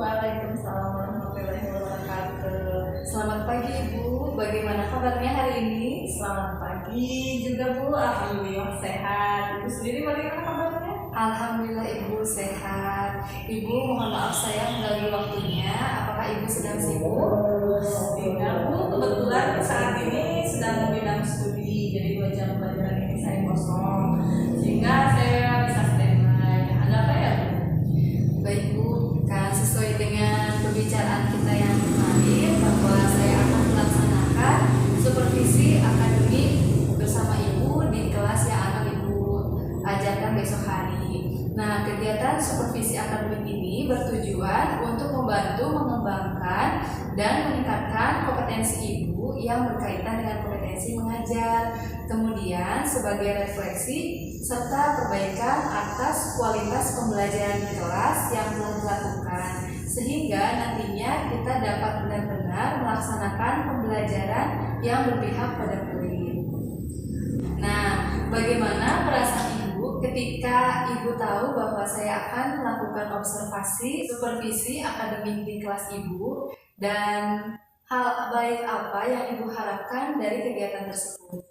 Waalaikumsalam warahmatullahi wabarakatuh. Selamat pagi Ibu, bagaimana kabarnya hari ini? Selamat pagi juga Bu, alhamdulillah sehat. Ibu sendiri bagaimana kabarnya? Alhamdulillah Ibu sehat. Ibu mohon maaf saya mengganggu waktunya. Apakah Ibu sedang sibuk? Tidak Bu, kebetulan saat ini sedang membidang studi, jadi 2 jam pelajaran ini saya kosong, sehingga saya bisa standby. Ada apa ya Bu? Baik Bu, kan sesuai dengan pembicaraan kita yang kemarin bahwa saya akan melaksanakan supervisi akademik bersama Ibu di kelas yang akan Ibu ajarkan besok hari. Nah, kegiatan supervisi akademik ini bertujuan untuk membantu mengembangkan dan meningkatkan kompetensi Ibu yang berkaitan dengan kompetensi mengajar, kemudian sebagai refleksi serta perbaikan atas kualitas pembelajaran di kelas yang telah dilakukan, sehingga nantinya kita dapat benar-benar melaksanakan pembelajaran yang berpihak pada murid. Nah, bagaimana perasaan Ibu ketika Ibu tahu bahwa saya akan melakukan observasi supervisi akademik di kelas Ibu, dan hal baik apa yang Ibu harapkan dari kegiatan tersebut?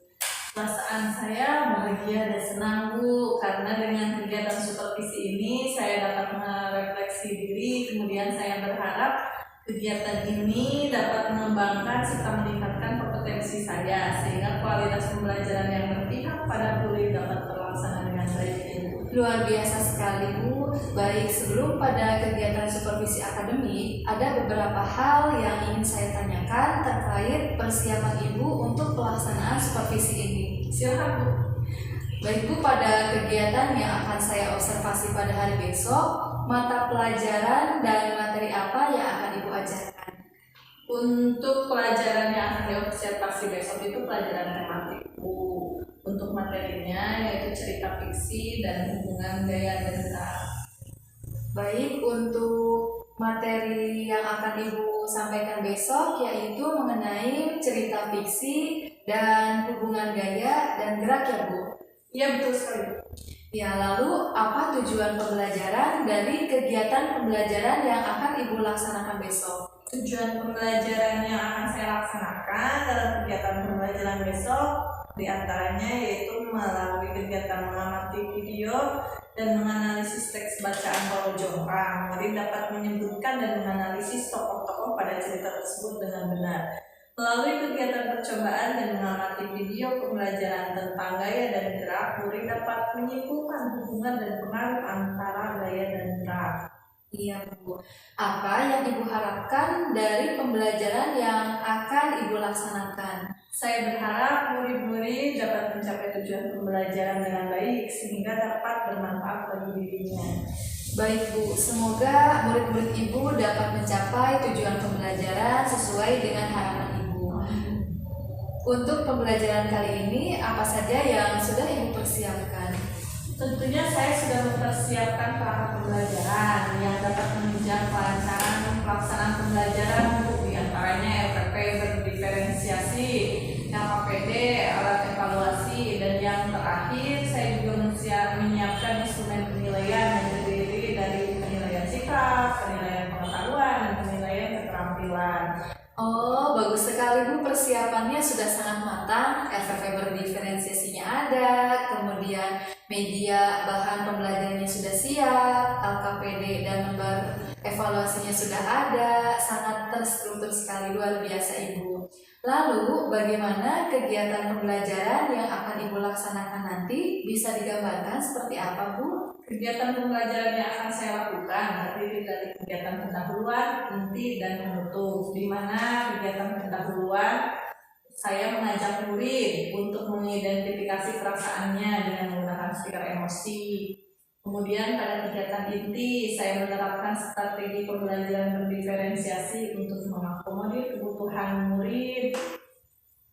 Perasaan saya bahagia dan senang Bu, karena dengan kegiatan supervisi ini saya dapat merefleksi diri, kemudian saya berharap kegiatan ini dapat mengembangkan serta meningkatkan kompetensi saya, sehingga kualitas pembelajaran yang berpihak pada murid dapat terlaksana dengan baik. Luar biasa sekali Bu. Baik, sebelum pada kegiatan supervisi akademik, ada beberapa hal yang ingin saya tanyakan terkait persiapan Ibu untuk pelaksanaan supervisi ini. Silakan Bu. Baik Bu, pada kegiatan yang akan saya observasi pada hari besok, mata pelajaran dan materi apa yang akan Ibu ajarkan? Untuk pelajaran yang akan diobservasi besok itu pelajaran tematik Bu. Untuk materinya yaitu cerita fiksi dan hubungan gaya dan gerak. Baik, untuk materi yang akan Ibu sampaikan besok yaitu mengenai cerita fiksi dan hubungan gaya dan gerak ya Bu? Iya betul sekali. Ya, lalu apa tujuan pembelajaran dari kegiatan pembelajaran yang akan Ibu laksanakan besok? Tujuan pembelajaran yang akan saya laksanakan dalam kegiatan pembelajaran besok diantaranya yaitu melalui kegiatan mengamati video dan menganalisis teks bacaan Paulo Jongkang. Murid dapat menyebutkan dan menganalisis tokoh-tokoh pada cerita tersebut dengan benar. Melalui kegiatan percobaan dan mengamati video pembelajaran tentang gaya dan gerak, murid dapat menyimpulkan hubungan dan pengaruh antara gaya dan gerak. Iya Bu, apa yang Ibu harapkan dari pembelajaran yang akan Ibu laksanakan? Saya berharap murid-murid dapat mencapai tujuan pembelajaran dengan baik sehingga dapat bermanfaat bagi dirinya. Baik Bu, semoga murid-murid Ibu dapat mencapai tujuan pembelajaran sesuai dengan harapan Ibu. Untuk pembelajaran kali ini, apa saja yang sudah Ibu persiapkan? Tentunya saya sudah mempersiapkan perangkat pembelajaran yang dapat menunjang kelancaran pelaksanaan pembelajaran, di antaranya LPP berdiferensiasi, LKPD, alat evaluasi, dan yang terakhir saya juga menyiapkan instrumen penilaian yang terdiri dari penilaian sikap, penilaian pengetahuan, dan penilaian keterampilan. Oh, bagus sekali Bu, persiapannya sudah sangat matang. LPP berdiferensiasinya ada, kemudian media bahan pembelajarannya sudah siap, LKPD dan lembar evaluasinya sudah ada, sangat terstruktur sekali, luar biasa Ibu. Lalu, bagaimana kegiatan pembelajaran yang akan Ibu laksanakan nanti? Bisa digambarkan seperti apa Bu? Kegiatan pembelajaran yang akan saya lakukan terdiri dari kegiatan pendahuluan, inti, dan penutup. Di mana kegiatan pendahuluan saya mengajak murid untuk mengidentifikasi perasaannya dengan menggunakan stiker emosi. Kemudian pada kegiatan inti saya menerapkan strategi pembelajaran berdiferensiasi untuk mengakomodir kebutuhan murid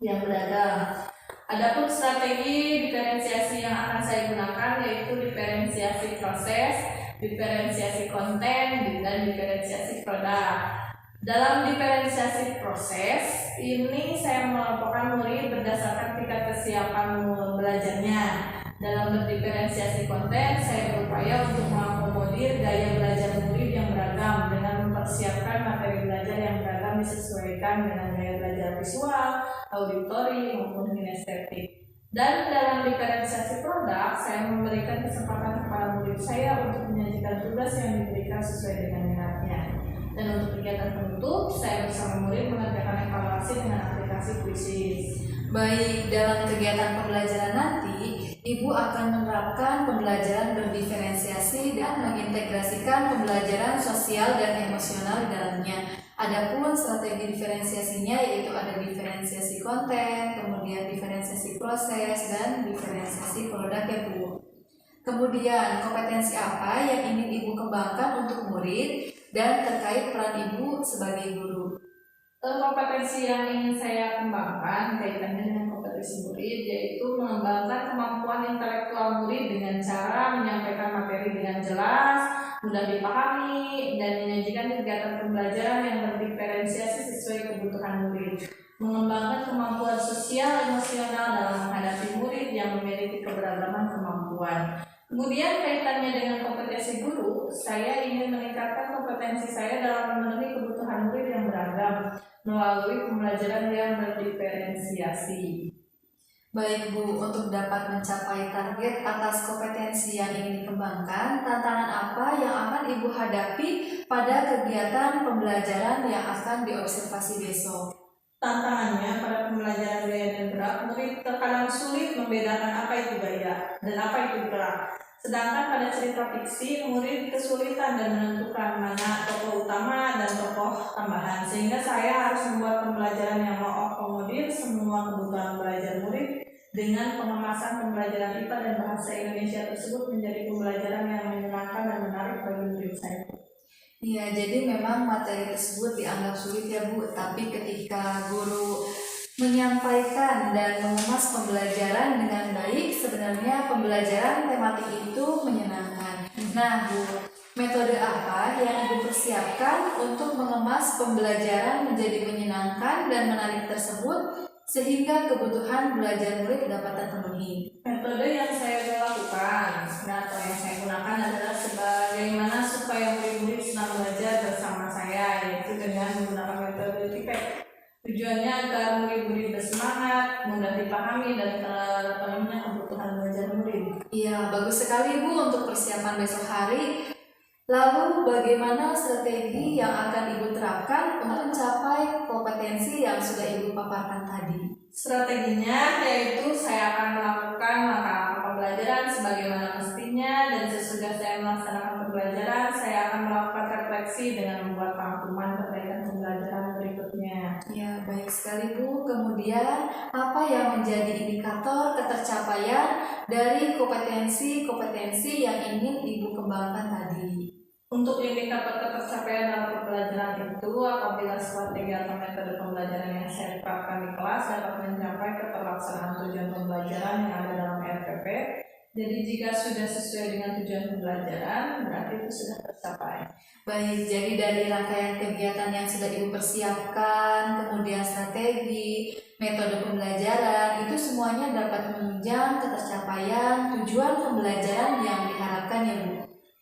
yang beragam. Adapun strategi diferensiasi yang akan saya gunakan yaitu diferensiasi proses, diferensiasi konten, dan diferensiasi produk. Dalam diferensiasi proses ini saya mengelompokkan murid berdasarkan tingkat kesiapan belajarnya. Dalam berdiferensiasi konten saya berupaya untuk mengakomodir gaya belajar murid yang beragam dengan pembelajaran dengan gaya belajar visual, auditori, maupun kinestetik. Dan dalam diferensiasi produk, saya memberikan kesempatan kepada murid saya untuk menyajikan tugas yang diberikan sesuai dengan minatnya. Dan untuk kegiatan penutup, saya bersama murid mengerjakan evaluasi dengan aplikasi Quizzes. Baik, dalam kegiatan pembelajaran nanti, Ibu akan menerapkan pembelajaran berdiferensiasi dan mengintegrasikan pembelajaran sosial dan emosional di dalamnya. Adapun strategi diferensiasinya yaitu ada diferensiasi konten, kemudian diferensiasi proses, dan diferensiasi produk ya Bu. Kemudian kompetensi apa yang ingin Ibu kembangkan untuk murid dan terkait peran Ibu sebagai guru? Kompetensi yang ingin saya kembangkan kaitannya dengan kompetensi murid yaitu mengembangkan kemampuan intelektual murid dengan cara menyampaikan materi dengan jelas, mudah dipahami, dan menyajikan kegiatan pembelajaran yang berdiferensiasi sesuai kebutuhan murid. Mengembangkan kemampuan sosial emosional dalam menghadapi murid yang memiliki keberagaman kemampuan. Kemudian kaitannya dengan kompetensi guru, saya ingin meningkatkan kompetensi saya dalam memenuhi kebutuhan murid yang beragam melalui pembelajaran yang berdiferensiasi. Baik Bu, untuk dapat mencapai target atas kompetensi yang ingin dikembangkan, tantangan apa yang akan Ibu hadapi pada kegiatan pembelajaran yang akan diobservasi besok? Tantangannya pada pembelajaran gaya dan gerak, murid terkadang sulit membedakan apa itu gaya dan apa itu gerak. Sedangkan pada cerita fiksi, murid kesulitan dan menentukan mana tokoh utama dan tokoh tambahan. Sehingga saya harus membuat pembelajaran yang mengakomodir semua kebutuhan belajar murid dengan pengemasan pembelajaran IPA dan bahasa Indonesia tersebut menjadi pembelajaran yang menyenangkan dan menarik bagi murid saya. Iya, jadi memang materi tersebut dianggap sulit ya Bu, tapi ketika guru menyampaikan dan mengemas pembelajaran dengan baik, sebenarnya pembelajaran tematik itu menyenangkan. Nah Bu, metode apa yang Ibu persiapkan untuk mengemas pembelajaran menjadi menyenangkan dan menarik tersebut sehingga kebutuhan belajar murid dapat terpenuhi? Metode yang saya lakukan atau yang saya gunakan adalah bagaimana supaya murid-murid senang belajar bersama saya, yaitu dengan menggunakan metode TIPEK. Tujuannya agar murid-murid bersemangat, mudah dipahami, dan terpenuhinya kebutuhan belajar murid. Iya, bagus sekali Bu untuk persiapan besok hari. Lalu bagaimana strategi yang akan Ibu terapkan untuk mencapai kompetensi yang sudah Ibu paparkan tadi? Strateginya yaitu saya akan melakukan langkah-langkah pembelajaran sebagaimana mestinya, dan sesudah saya melaksanakan pembelajaran, saya akan melakukan refleksi dengan membuat rangkuman perbaikan pembelajaran berikutnya. Ya, baik sekali Bu. Kemudian, apa yang menjadi indikator ketercapaian dari kompetensi-kompetensi yang ingin Ibu kembangkan tadi? Untuk indikator ketercapaian dalam pembelajaran itu, apabila strategi atau metode pembelajaran yang saya terapkan di kelas dapat mencapai keterlaksanaan tujuan pembelajaran yang ada dalam RPP. Jadi jika sudah sesuai dengan tujuan pembelajaran, berarti itu sudah tercapai. Baik, jadi dari rangkaian kegiatan yang sudah Ibu persiapkan, kemudian strategi, metode pembelajaran, itu semuanya dapat menunjang ketercapaian tujuan pembelajaran yang diharapkan ya Bu?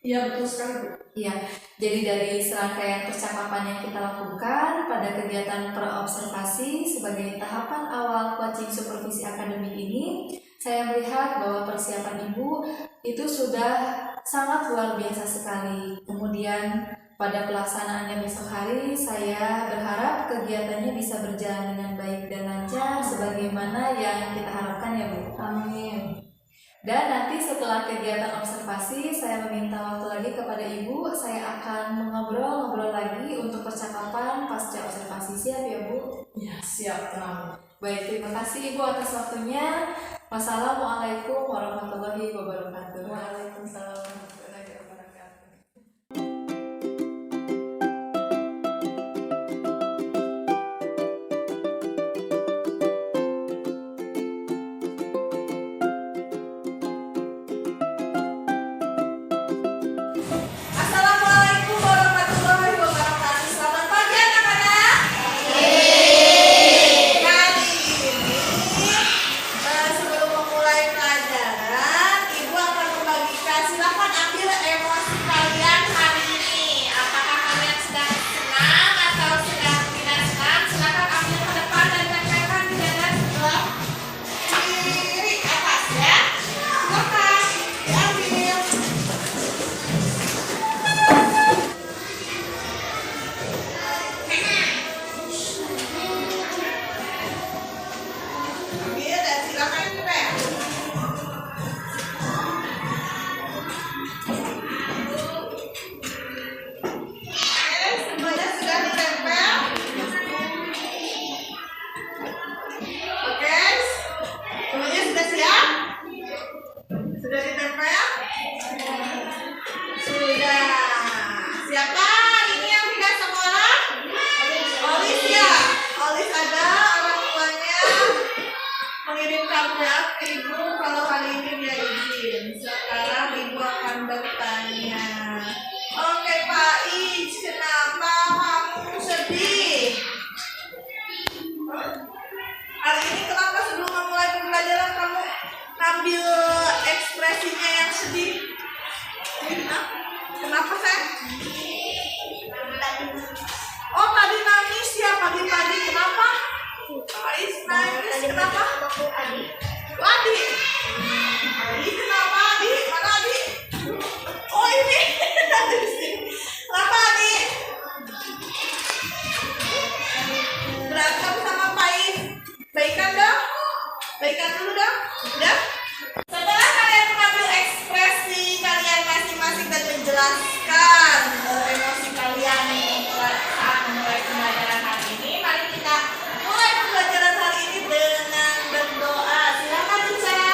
Iya, betul sekali Bu. Iya, jadi dari serangkaian percakapan yang kita lakukan pada kegiatan praobservasi sebagai tahapan awal coaching supervisi akademik ini, saya melihat bahwa persiapan Ibu itu sudah sangat luar biasa sekali. Kemudian pada pelaksanaannya besok hari, saya berharap kegiatannya bisa berjalan dengan baik dan lancar sebagaimana yang kita harapkan ya Bu. Amin. Dan nanti setelah kegiatan observasi, saya meminta waktu lagi kepada Ibu. Saya akan mengobrol-ngobrol lagi untuk percakapan pasca observasi. Siap ya Bu? Ya, siap, tenang. Baik, terima kasih Ibu atas waktunya. Wassalamualaikum warahmatullahi wabarakatuh. Waalaikumsalam warahmatullahi wabarakatuh. Assalamualaikum warahmatullahi wabarakatuh. Selamat pagi anak-anak. Kali ini sebelum memulai pelajaran, Ibu akan membagikan, silakan ambil Siapa ini yang tidak sekolah? Olis ya. Olis ada orang tuanya mengirimkan WA ke ibu kalau hari ini dia izin. Sekarang ibu akan bertanya. Oke Pak Ic, kenapa kamu sedih? Hari ini kenapa sebelum memulai pembelajaran kamu ngambil ekspresinya yang sedih? Hah? Kenapa sayang? Oh tadi nangis ya pagi-pagi, kenapa? Pak Is nangis kenapa? Adi. Adi kenapa Adi? Mana Adi? Oh ini. Kenapa Adi? Berantem sama Pak Is. Baikan dong. Baikan dulu dong. Udah? Setelah kalian mengambil ekspresi kalian masing-masing dan menjelaskan emosi kalian saat memulai pembelajaran hari ini, mari kita mulai pembelajaran hari ini dengan berdoa. Silakan bicara.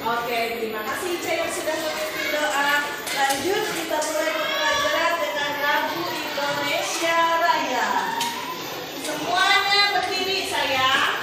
Oke, terima kasih Ica yang sudah memimpin doa. Lanjut kita mulai pembelajaran dengan lagu Indonesia Raya. Semuanya berdiri sayang.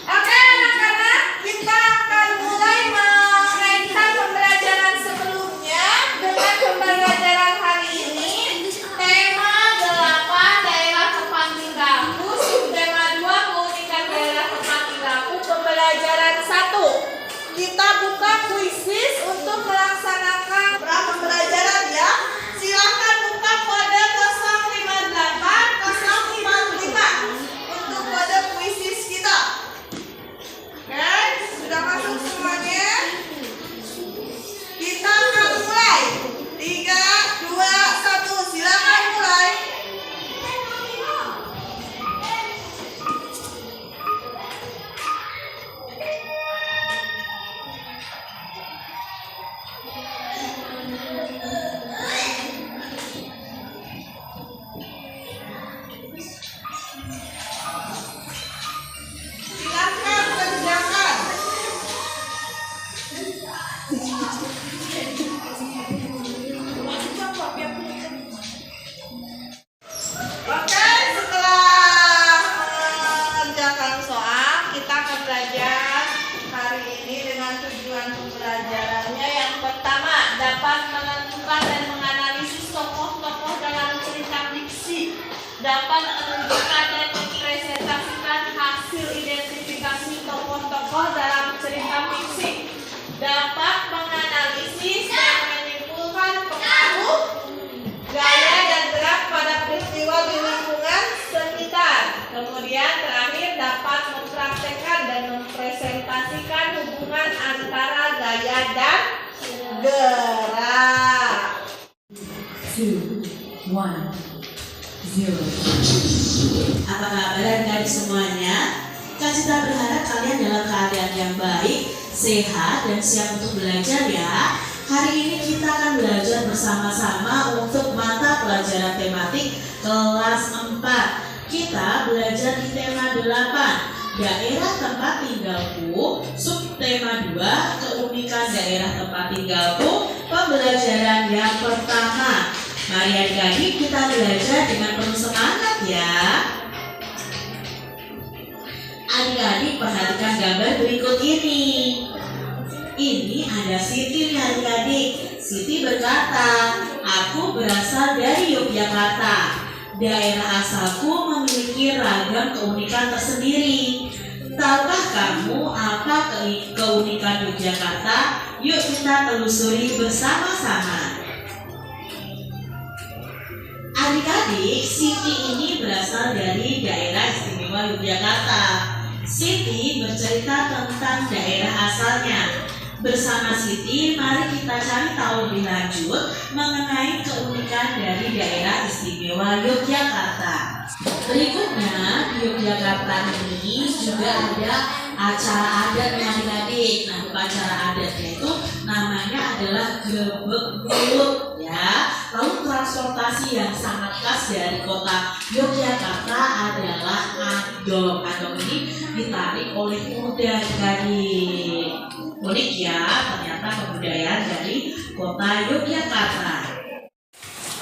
Oke anak-anak, kita akan mulai mengaitkan pembelajaran sebelumnya dengan pembelajaran hari ini. Tema 8 daerah tempat tinggalku, subtema 2 keunikan daerah tempat tinggalku, pembelajaran 1. Kita buka kuisis untuk melaksanakan pembelajaran ya. Silakan buka kode 058 055 untuk kode kuisis kita. Oke, sudah masuk semuanya? Kita akan mulai. 3, 2, 1, silakan mulai. Silakan kerjakan. Oke, setelah mengerjakan soal, kita akan belajar hari ini dengan tujuan pembelajarannya. Yang pertama, dapat menentukan dan menganalisis tokoh-tokoh dalam cerita fiksi. Dapat menunjukkan dan mempresentasikan hasil identifikasi tokoh-tokoh dalam cerita fiksi. Dapat menganalisis dan menyimpulkan pengaruh, gaya dan gerak pada peristiwa di lingkungan sekitar. Kemudian terakhir dapat mempraktekkan dan mempresentasikan hubungan antara gaya dan gerak. 2, 1, 0. Apa kabar adik-adik semuanya? Kak Cita berharap kalian dalam keadaan yang baik, sehat, dan siap untuk belajar ya. Hari ini kita akan belajar bersama-sama untuk mata pelajaran tematik kelas 4. Kita belajar di tema 8, daerah tempat tinggalku, subtema 2, keunikan daerah tempat tinggalku, pembelajaran yang pertama. Mari adik-adik kita belajar dengan penuh semangat ya. Adik-adik perhatikan gambar berikut ini. Ini ada Siti nih adik-adik. Siti berkata, aku berasal dari Yogyakarta. Daerah asalku memiliki ragam keunikan tersendiri. Tahukah kamu apa keunikan Yogyakarta? Yuk kita telusuri bersama-sama. Adik-adik, Siti ini berasal dari daerah istimewa Yogyakarta. Siti bercerita tentang daerah asalnya. Bersama Siti, mari kita cari tahu lebih lanjut mengenai keunikan dari daerah istimewa Yogyakarta. Berikutnya, di Yogyakarta ini juga ada acara adat yang adik-adik. Nah, upacara adatnya itu namanya adalah Grebeg Mulut ya. Lalu transportasi yang sangat khas dari kota Yogyakarta adalah andong. Andong ini ditarik oleh kuda adik-adik. Unik ya, ternyata kebudayaan dari kota Yogyakarta.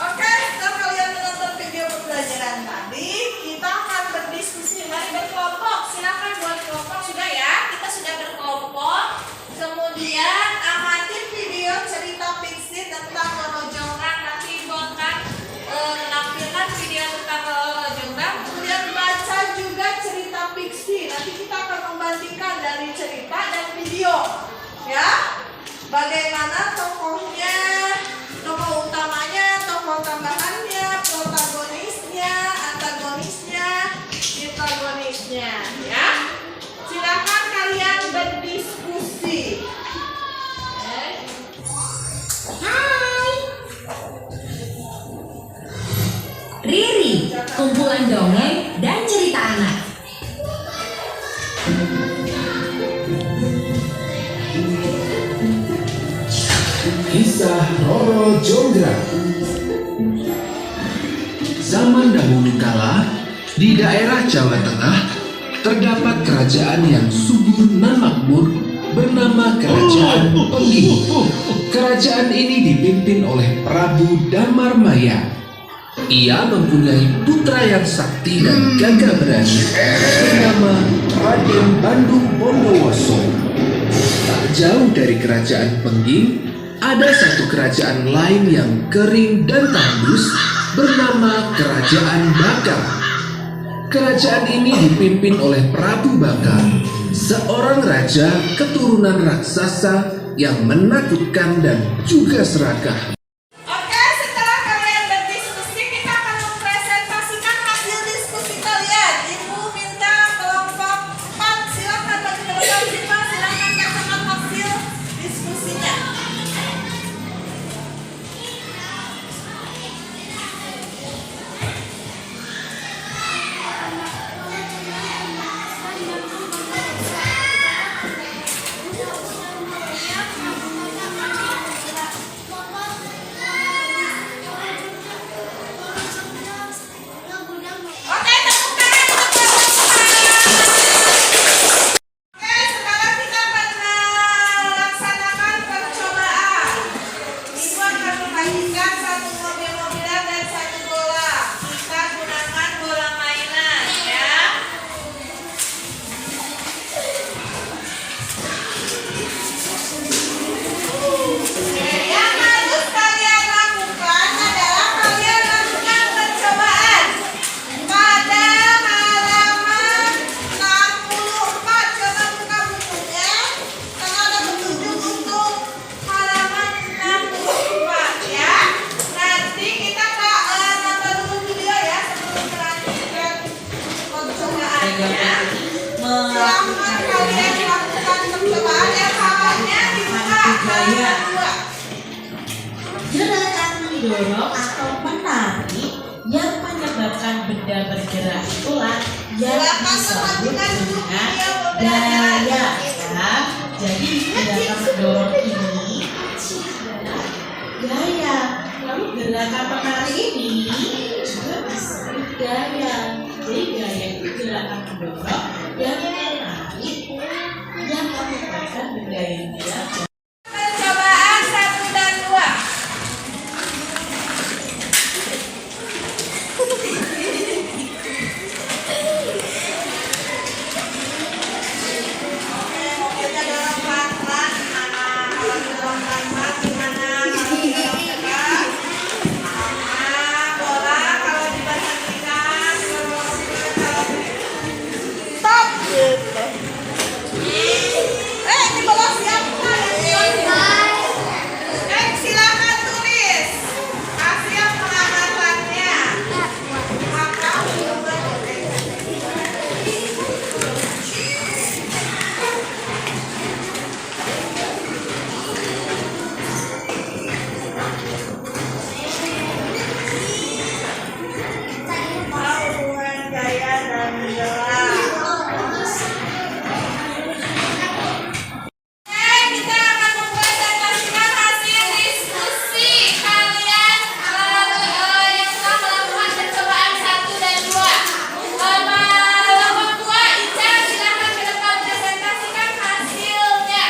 Oke, setelah kalian menonton video pembelajaran tadi, kita akan berdiskusi. Mari berkelompok. Silakan buat kelompok sudah ya. Kita sudah berkelompok. Kemudian amati video cerita fiksi tentang Roro Jonggrang. Nanti Ibu akan menampilkan video tentang Roro Jonggrang. Kemudian baca juga cerita fiksi. Nanti kita akan membandingkan dari cerita dan video. Ya, bagaimana tokohnya, tokoh utamanya, tokoh tambahannya, protagonisnya, antagonisnya, protagonisnya, ya. Silakan kalian berdiskusi. Hai Riri, kumpulan dongeng dan cerita anak. Kisah Roro Jonggrang. Zaman dahulu kala, di daerah Jawa Tengah terdapat kerajaan yang subur dan makmur bernama Kerajaan Pengging. Kerajaan ini dipimpin oleh Prabu Damarmaya. Ia mempunyai putra yang sakti dan gagah berani bernama Raden Bandung Bondowoso. Tak jauh dari Kerajaan Pengging, ada satu kerajaan lain yang kering dan tandus bernama Kerajaan Bakar. Kerajaan ini dipimpin oleh Prabu Bakar, seorang raja keturunan raksasa yang menakutkan dan juga serakah. Oke, setelah kalian berdiskusi, kita akan mempresentasikan hasil diskusi kalian. Ibu minta kelompok 4, silakan bagi kelompok 5, silakan katakan hasil diskusinya. Oke, tepuk tangan untuk Oke, sekarang kita akan melaksanakan percobaan. Ibu akan membagikan satu mobil-mobilan dan satu bola. Kita gunakan bola mainan, ya. Yang harus kalian lakukan adalah kalian lakukan percobaan pada halaman 64. Coba buka bukunya. Karena ada petunjuk untuk halaman 64 ya. Nanti kita nonton dulu video ya sebelum melanjutkan percobaannya. Silahkan kalian lakukan percobaan yang halamannya dibuka halaman 2. Gerakan mendorong atau menarik yang menyebabkan benda bergerak itulah yang Silakan disebut perhatikan dulu dengan video pembelajaran. daya ya. Jadi gerakan mendorong ini adalah daya. Lalu gerakan menarik ini juga disebut daya. Jadi daya itu gerakan mendorong dan menarik yang menyebabkan benda yang bergerak. Percobaan 1 dan 2. Oke, mobilnya dorong pelan-pelan. Gimana? Kalau didorong pelan-pelan gimana? Kalau didorong cepat? Bola kalau diberhentikan. Stop gitu. Ini bola siapa? dan menjelang. Kita akan mempresentasikan hasil diskusi kalian yang telah melakukan percobaan 1 dan 2. Kelompok 2, Ica, silakan ke depan presentasikan hasilnya.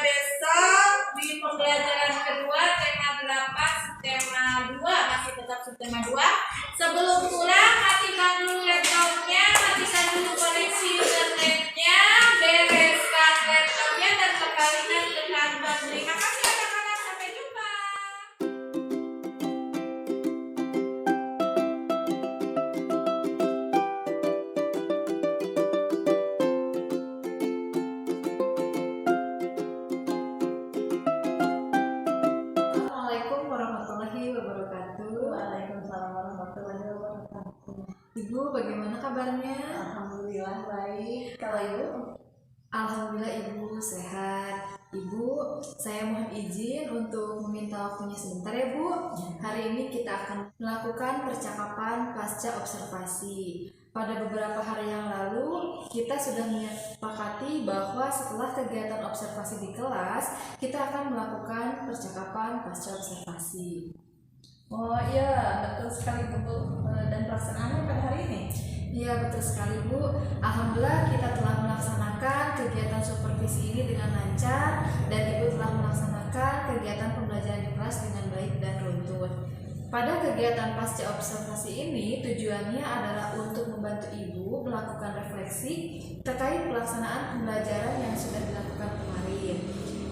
besok di pembelajaran kedua tema 8 tema 2 masih tetap tema 2. Sebelum pulang matikan dulu laptopnya, matikan dulu koneksi internetnya, bereskan laptopnya dan kembalikan ke kantor. Terima kasih anak-anak, sampai jumpa. Assalamualaikum warahmatullahi wabarakatuh. Waalaikumsalam warahmatullahi wabarakatuh. Ibu, bagaimana kabarnya? Alhamdulillah baik. Kalau Ibu? Alhamdulillah Ibu sehat. Ibu, saya mohon izin untuk meminta waktunya sebentar ya Bu. Hari ini kita akan melakukan percakapan pasca observasi. Pada beberapa hari yang lalu, kita sudah menyepakati bahwa setelah kegiatan observasi di kelas, kita akan melakukan percakapan pasca observasi. Oh iya, betul sekali Bu. Dan pelaksanaannya pada hari ini? Iya betul sekali Bu. Alhamdulillah kita telah melaksanakan kegiatan supervisi ini dengan lancar dan Ibu telah melaksanakan kegiatan pembelajaran di kelas dengan baik dan runtut. Pada kegiatan pasca observasi ini tujuannya adalah untuk membantu Ibu melakukan refleksi terkait pelaksanaan pembelajaran yang sudah dilakukan kemarin,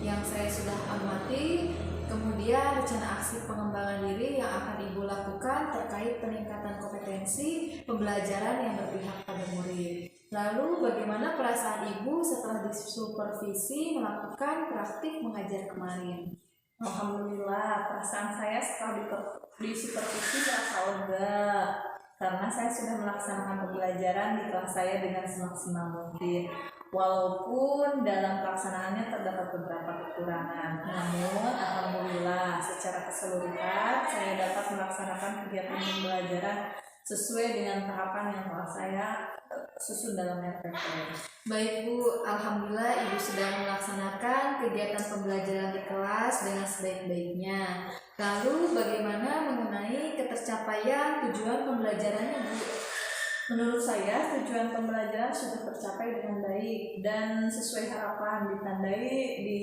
yang saya sudah amati. Kemudian rencana aksi pengembangan diri yang akan Ibu lakukan terkait peningkatan kompetensi pembelajaran yang berpihak pada murid. Lalu bagaimana perasaan Ibu setelah disupervisi melakukan praktik mengajar kemarin? Alhamdulillah, perasaan saya setelah disupervisi merasa lega karena saya sudah melaksanakan pembelajaran di kelas saya dengan semaksimal mungkin. Walaupun dalam pelaksanaannya terdapat beberapa kekurangan, namun alhamdulillah secara keseluruhan saya dapat melaksanakan kegiatan pembelajaran sesuai dengan tahapan yang telah saya susun dalam RPP. Baik Bu, alhamdulillah Ibu sudah melaksanakan kegiatan pembelajaran di kelas dengan sebaik-baiknya. Lalu bagaimana mengenai ketercapaian tujuan pembelajarannya Bu? Menurut saya tujuan pembelajaran sudah tercapai dengan baik dan sesuai harapan, ditandai di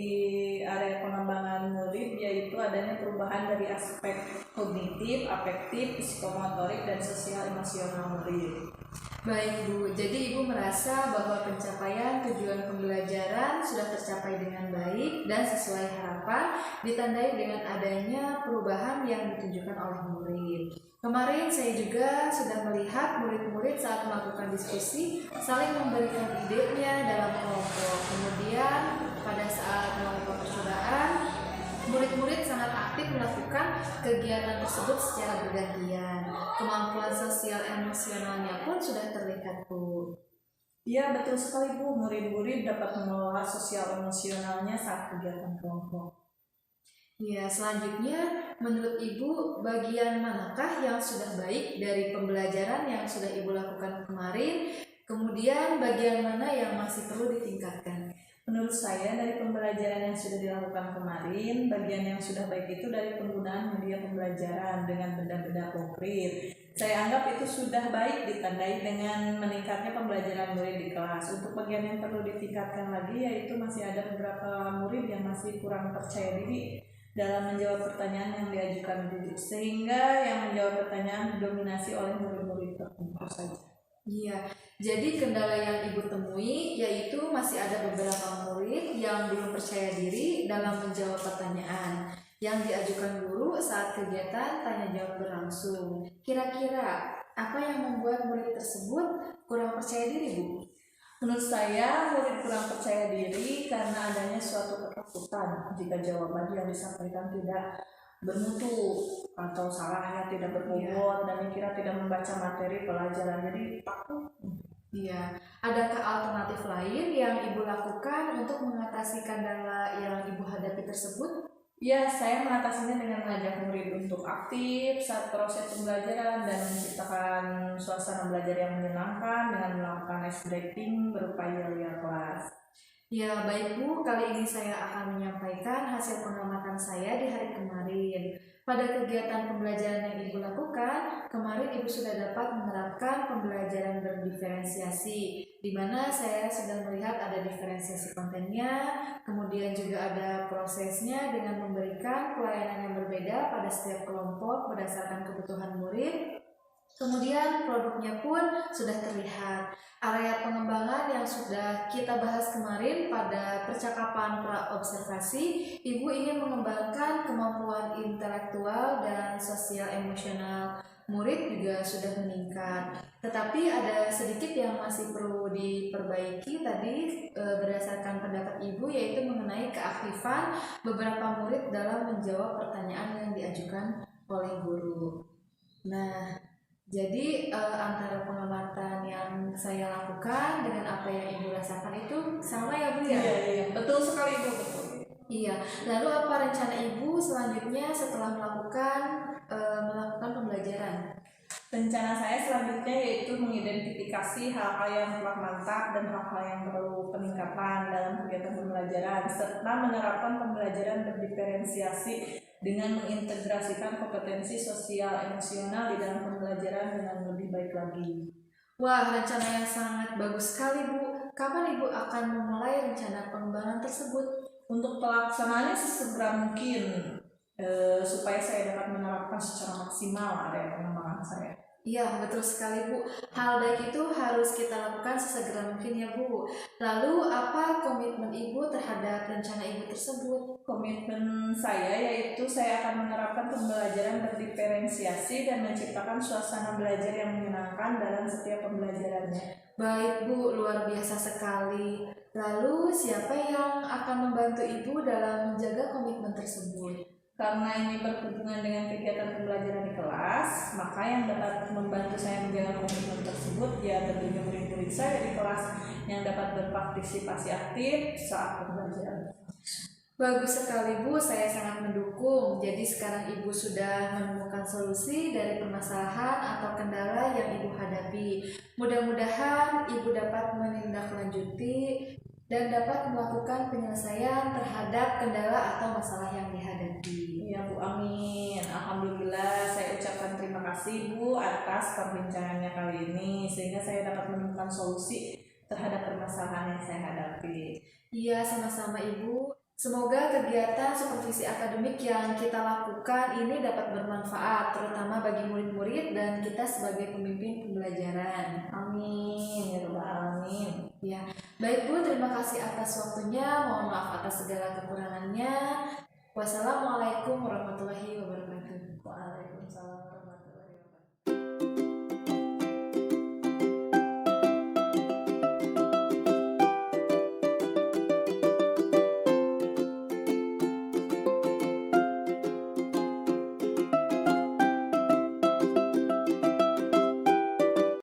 area pengembangan murid yaitu adanya perubahan dari aspek kognitif, afektif, psikomotorik, dan sosial emosional murid. Baik Bu, jadi Ibu merasa bahwa pencapaian tujuan pembelajaran sudah tercapai dengan baik dan sesuai harapan, ditandai dengan adanya perubahan yang ditunjukkan oleh murid. Kemarin saya juga sudah melihat murid-murid saat melakukan diskusi saling memberikan idenya dalam kelompok. Kemudian pada saat melakukan percobaan, murid-murid sangat aktif melakukan kegiatan tersebut secara bergantian. Kemampuan sosial emosionalnya pun sudah terlihat Bu. Iya betul sekali Bu, murid-murid dapat mengelola sosial emosionalnya saat kegiatan kelompok. Ya, selanjutnya menurut Ibu bagian manakah yang sudah baik dari pembelajaran yang sudah Ibu lakukan kemarin? Kemudian bagian mana yang masih perlu ditingkatkan? Menurut saya dari pembelajaran yang sudah dilakukan kemarin, bagian yang sudah baik itu dari penggunaan media pembelajaran dengan benda-benda konkret. Saya anggap itu sudah baik ditandai dengan meningkatnya pembelajaran murid di kelas. Untuk bagian yang perlu ditingkatkan lagi yaitu masih ada beberapa murid yang masih kurang percaya diri dalam menjawab pertanyaan yang diajukan guru, sehingga yang menjawab pertanyaan didominasi oleh murid-murid tertentu saja. Iya, jadi kendala yang Ibu temui yaitu masih ada beberapa murid yang belum percaya diri dalam menjawab pertanyaan yang diajukan guru saat kegiatan tanya jawab berlangsung. Kira-kira apa yang membuat murid tersebut kurang percaya diri Bu? Menurut saya, murid kurang percaya diri karena adanya suatu ketakutan jika jawaban yang disampaikan tidak bermutu atau salahnya tidak berbobot dan dikira tidak membaca materi pelajaran, jadi takut. Iya, adakah alternatif lain yang Ibu lakukan untuk mengatasi kendala yang Ibu hadapi tersebut? Ya, saya mengatasinya dengan mengajak murid untuk aktif saat proses pembelajaran dan menciptakan suasana belajar yang menyenangkan dengan melakukan ice breaking berupa yel-yel kelas. Ya, baik Bu, kali ini saya akan menyampaikan hasil pengamatan saya di hari kemarin. Pada kegiatan pembelajaran yang Ibu lakukan, kemarin Ibu sudah dapat menerapkan pembelajaran berdiferensiasi, di mana saya sudah melihat ada diferensiasi kontennya, kemudian juga ada prosesnya dengan memberikan pelayanan yang berbeda pada setiap kelompok berdasarkan kebutuhan murid. Kemudian produknya pun sudah terlihat. Area pengembangan yang sudah kita bahas kemarin pada percakapan pra-observasi, Ibu ingin mengembangkan kemampuan intelektual dan sosial emosional murid juga sudah meningkat. Tetapi ada sedikit yang masih perlu diperbaiki tadi berdasarkan pendapat Ibu, yaitu mengenai keaktifan beberapa murid dalam menjawab pertanyaan yang diajukan oleh guru. Nah, jadi antara pengamatan yang saya lakukan dengan apa yang Ibu rasakan itu sama ya Bu ya? Iya, betul sekali Bu, betul. Iya. Lalu apa rencana Ibu selanjutnya setelah melakukan pembelajaran? Rencana saya selanjutnya yaitu mengidentifikasi hal-hal yang telah mantap dan hal-hal yang perlu peningkatan dalam kegiatan pembelajaran, serta menerapkan pembelajaran berdiferensiasi dengan mengintegrasikan kompetensi sosial emosional di dalam pembelajaran dengan lebih baik lagi. Wah, rencana yang sangat bagus sekali Bu. Kapan Ibu akan memulai rencana pengembangan tersebut? Untuk pelaksanaannya sesegera mungkin, supaya saya dapat menerapkan secara maksimal area pengembangan saya. Iya, betul sekali Bu. Hal baik itu harus kita lakukan sesegera mungkin ya Bu. Lalu apa komitmen Ibu terhadap rencana Ibu tersebut? Komitmen saya yaitu saya akan menerapkan pembelajaran berdiferensiasi dan menciptakan suasana belajar yang menyenangkan dalam setiap pembelajarannya. Baik Bu, luar biasa sekali. Lalu siapa yang akan membantu Ibu dalam menjaga komitmen tersebut? Karena ini berhubungan dengan kegiatan pembelajaran di kelas, maka yang dapat membantu saya menjaga komitmen tersebut ya tentunya murid-murid saya di kelas yang dapat berpartisipasi aktif saat pembelajaran. Bagus sekali Bu, saya sangat mendukung. Jadi sekarang Ibu sudah menemukan solusi dari permasalahan atau kendala yang Ibu hadapi. Mudah-mudahan Ibu dapat menindaklanjuti dan dapat melakukan penyelesaian terhadap kendala atau masalah yang dihadapi. Ya Bu, amin. Alhamdulillah, saya ucapkan terima kasih Bu atas perbincangannya kali ini sehingga saya dapat menemukan solusi terhadap permasalahan yang saya hadapi. Iya, sama-sama Ibu. Semoga kegiatan supervisi akademik yang kita lakukan ini dapat bermanfaat, terutama bagi murid-murid dan kita sebagai pemimpin pembelajaran. Amin, ya Rabbal alamin. Ya, baik Bu, terima kasih atas waktunya. Mohon maaf atas segala kekurangannya. Wassalamualaikum warahmatullahi wabarakatuh. Waalaikumsalam.